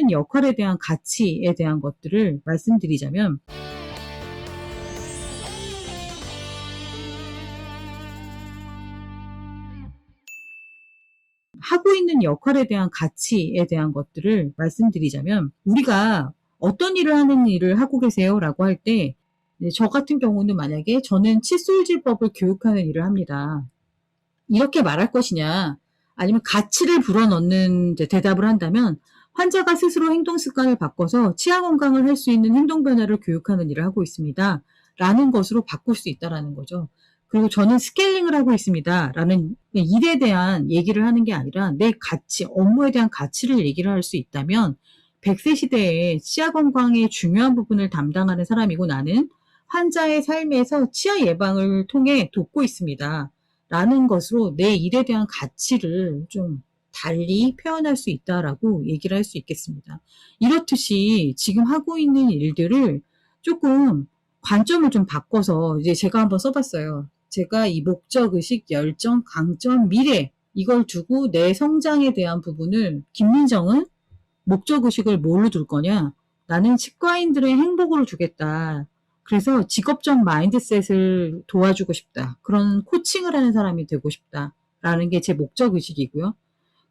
있는 역할에 대한 가치에 대한 것들을 말씀드리자면, 하고 있는 역할에 대한 가치에 대한 것들을 말씀드리자면, 우리가 어떤 일을 하는 일을 하고 계세요? 라고 할 때, 저 같은 경우는 만약에 저는 칫솔질법을 교육하는 일을 합니다. 이렇게 말할 것이냐, 아니면 가치를 불어넣는 대답을 한다면, 환자가 스스로 행동 습관을 바꿔서 치아 건강을 할 수 있는 행동 변화를 교육하는 일을 하고 있습니다. 라는 것으로 바꿀 수 있다라는 거죠. 그리고 저는 스케일링을 하고 있습니다. 라는 일에 대한 얘기를 하는 게 아니라 내 가치, 업무에 대한 가치를 얘기를 할 수 있다면 100세 시대에 치아 건강의 중요한 부분을 담당하는 사람이고 나는 환자의 삶에서 치아 예방을 통해 돕고 있습니다. 라는 것으로 내 일에 대한 가치를 좀 달리 표현할 수 있다라고 얘기를 할 수 있겠습니다. 이렇듯이 지금 하고 있는 일들을 조금 관점을 좀 바꿔서 이제 제가 한번 써봤어요. 제가 이 목적의식, 열정, 강점, 미래 이걸 두고 내 성장에 대한 부분을 김민정은 목적의식을 뭘로 둘 거냐? 나는 치과인들의 행복을 주겠다. 그래서 직업적 마인드셋을 도와주고 싶다. 그런 코칭을 하는 사람이 되고 싶다. 라는 게 제 목적의식이고요.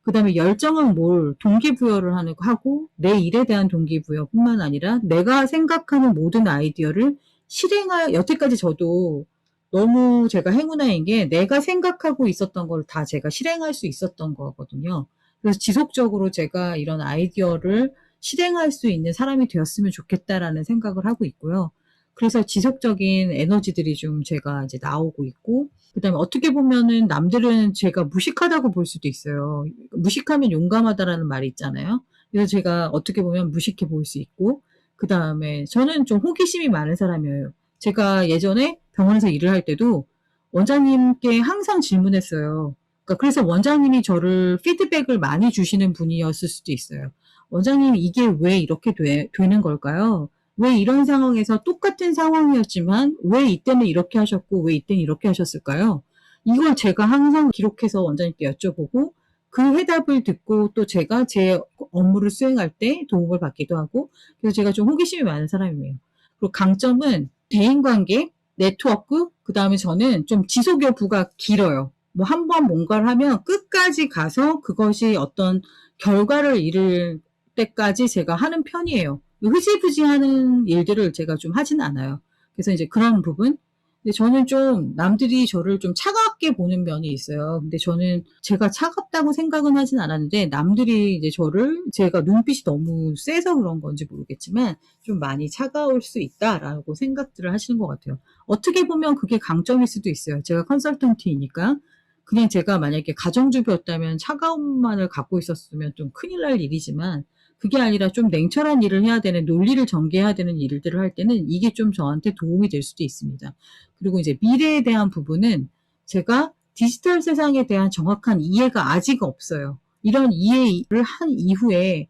그 다음에 열정은 동기부여를 하고 내 일에 대한 동기부여뿐만 아니라 내가 생각하는 모든 아이디어를 실행하여, 여태까지 저도 너무 제가 행운아인 게 내가 생각하고 있었던 걸 다 제가 실행할 수 있었던 거거든요. 그래서 지속적으로 제가 이런 아이디어를 실행할 수 있는 사람이 되었으면 좋겠다라는 생각을 하고 있고요. 그래서 지속적인 에너지들이 좀 제가 이제 나오고 있고, 그 다음에 어떻게 보면은 남들은 제가 무식하다고 볼 수도 있어요. 무식하면 용감하다라는 말이 있잖아요. 그래서 제가 어떻게 보면 무식해 보일 수 있고, 그 다음에 저는 좀 호기심이 많은 사람이에요. 제가 예전에 병원에서 일을 할 때도 원장님께 항상 질문했어요. 그러니까 그래서 원장님이 저를 피드백을 많이 주시는 분이었을 수도 있어요. 원장님, 이게 왜 이렇게 되는 걸까요? 왜 이런 상황에서 똑같은 상황이었지만 왜 이때는 이렇게 하셨고 왜 이때는 이렇게 하셨을까요? 이걸 제가 항상 기록해서 원장님께 여쭤보고 그 해답을 듣고 또 제가 제 업무를 수행할 때 도움을 받기도 하고, 그래서 제가 좀 호기심이 많은 사람이에요. 그리고 강점은 대인관계, 네트워크, 그 다음에 저는 좀 지속 여부가 길어요. 뭐 한 번 뭔가를 하면 끝까지 가서 그것이 어떤 결과를 이룰 때까지 제가 하는 편이에요. 흐지부지 하는 일들을 제가 좀 하진 않아요. 그래서 이제 그런 부분. 근데 저는 좀 남들이 저를 좀 차갑게 보는 면이 있어요. 근데 저는 제가 차갑다고 생각은 하진 않았는데 남들이 이제 저를, 제가 눈빛이 너무 세서 그런 건지 모르겠지만 좀 많이 차가울 수 있다라고 생각들을 하시는 것 같아요. 어떻게 보면 그게 강점일 수도 있어요. 제가 컨설턴트이니까. 그냥 제가 만약에 가정주부였다면 차가움만을 갖고 있었으면 좀 큰일 날 일이지만 그게 아니라 좀 냉철한 일을 해야 되는, 논리를 전개해야 되는 일들을 할 때는 이게 좀 저한테 도움이 될 수도 있습니다. 그리고 이제 미래에 대한 부분은 제가 디지털 세상에 대한 정확한 이해가 아직 없어요. 이런 이해를 한 이후에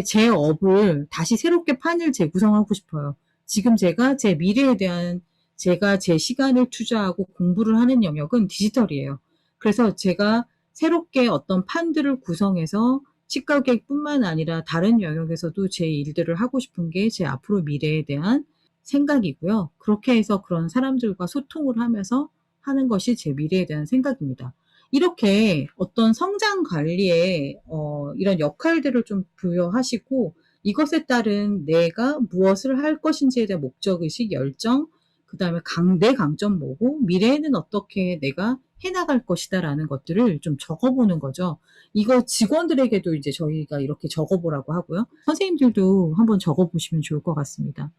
제 업을 다시 새롭게 판을 재구성하고 싶어요. 지금 제가 제 미래에 대한, 제가 제 시간을 투자하고 공부를 하는 영역은 디지털이에요. 그래서 제가 새롭게 어떤 판들을 구성해서 치과객뿐만 아니라 다른 영역에서도 제 일들을 하고 싶은 게 제 앞으로 미래에 대한 생각이고요. 그렇게 해서 그런 사람들과 소통을 하면서 하는 것이 제 미래에 대한 생각입니다. 이렇게 어떤 성장 관리에 이런 역할들을 좀 부여하시고 이것에 따른 내가 무엇을 할 것인지에 대한 목적의식, 열정, 그 다음에 내 강점 뭐고 미래에는 어떻게 내가 해나갈 것이다라는 것들을 좀 적어보는 거죠. 이거 직원들에게도 이제 저희가 이렇게 적어보라고 하고요. 선생님들도 한번 적어보시면 좋을 것 같습니다.